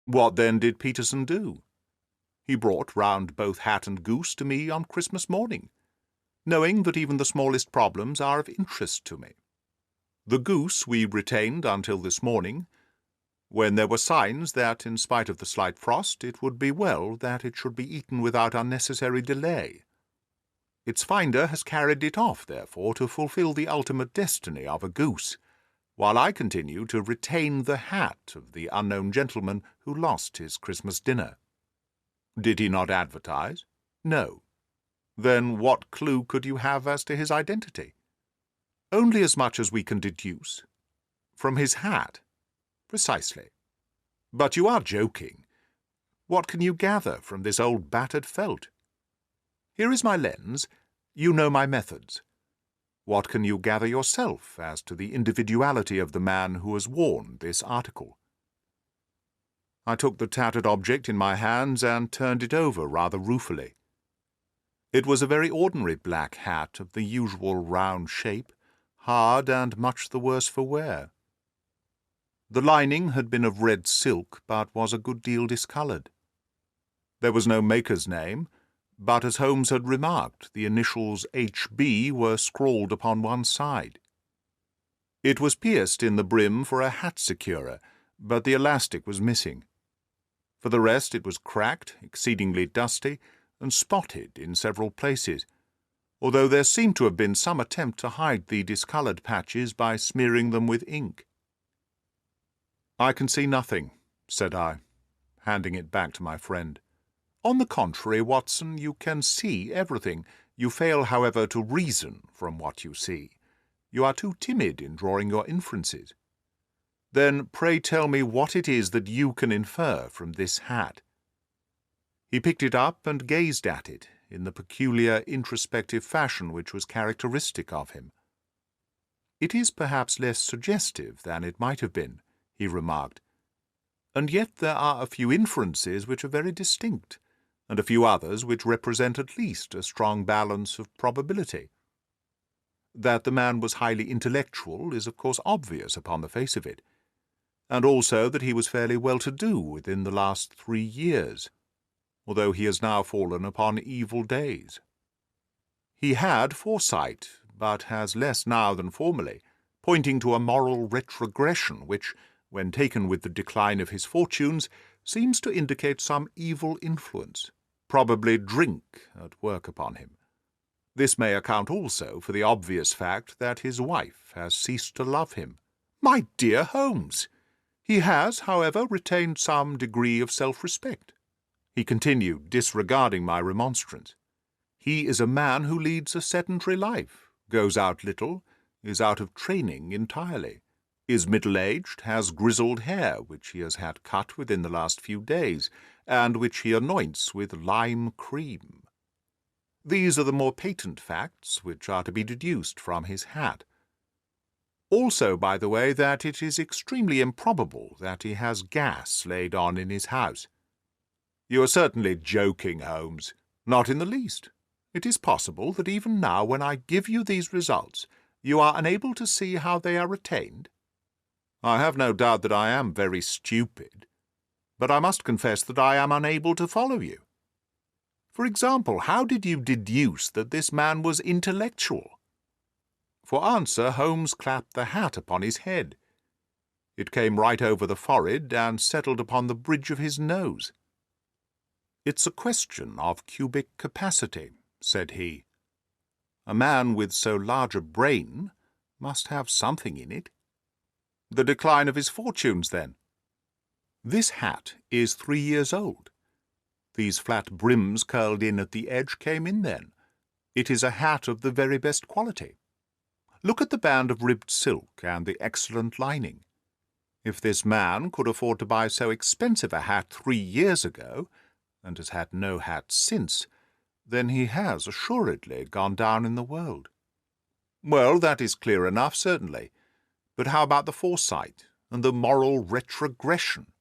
What then did Peterson do? He brought round both hat and goose to me on Christmas morning, knowing that even the smallest problems are of interest to me. The goose we retained until this morning, when there were signs that, in spite of the slight frost, it would be well that it should be eaten without unnecessary delay. Its finder has carried it off, therefore, to fulfil the ultimate destiny of a goose, while I continue to retain the hat of the unknown gentleman who lost his Christmas dinner. Did he not advertise? No. Then what clue could you have as to his identity? Only as much as we can deduce. From his hat? Precisely. But you are joking. What can you gather from this old battered felt? Here is my lens. You know my methods. What can you gather yourself as to the individuality of the man who has worn this article? I took the tattered object in my hands and turned it over rather ruefully. It was a very ordinary black hat of the usual round shape, hard and much the worse for wear. The lining had been of red silk, but was a good deal discoloured. There was no maker's name, but as Holmes had remarked, the initials H.B. were scrawled upon one side. It was pierced in the brim for a hat securer, but the elastic was missing. For the rest it was cracked, exceedingly dusty, and spotted in several places, although there seemed to have been some attempt to hide the discoloured patches by smearing them with ink. "I can see nothing," said I, handing it back to my friend. "On the contrary, Watson, you can see everything. You fail, however, to reason from what you see. You are too timid in drawing your inferences. Then pray tell me what it is that you can infer from this hat." He picked it up and gazed at it in the peculiar introspective fashion which was characteristic of him. "It is perhaps less suggestive than it might have been," he remarked, "and yet there are a few inferences which are very distinct, and a few others which represent at least a strong balance of probability. That the man was highly intellectual is of course obvious upon the face of it, and also that he was fairly well-to-do within the last 3 years, although he has now fallen upon evil days. He had foresight, but has less now than formerly, pointing to a moral retrogression which, when taken with the decline of his fortunes, seems to indicate some evil influence, probably drink, at work upon him. This may account also for the obvious fact that his wife has ceased to love him." "My dear Holmes! He has, however, retained some degree of self-respect," he continued, disregarding my remonstrance. "He is a man who leads a sedentary life, goes out little, is out of training entirely, is middle-aged, has grizzled hair, which he has had cut within the last few days, and which he anoints with lime cream. These are the more patent facts which are to be deduced from his hat. Also, by the way, that it is extremely improbable that he has gas laid on in his house." "You are certainly joking, Holmes." "Not in the least. It is possible that even now, when I give you these results, you are unable to see how they are attained." "I have no doubt that I am very stupid, but I must confess that I am unable to follow you. For example, how did you deduce that this man was intellectual?" For answer, Holmes clapped the hat upon his head. It came right over the forehead and settled upon the bridge of his nose. "It's a question of cubic capacity," said he. "A man with so large a brain must have something in it." "The decline of his fortunes, then?" "This hat is 3 years old. These flat brims curled in at the edge came in then. It is a hat of the very best quality. Look at the band of ribbed silk and the excellent lining. If this man could afford to buy so expensive a hat 3 years ago, and has had no hat since, then he has assuredly gone down in the world." "Well, that is clear enough, certainly. But how about the foresight and the moral retrogression?"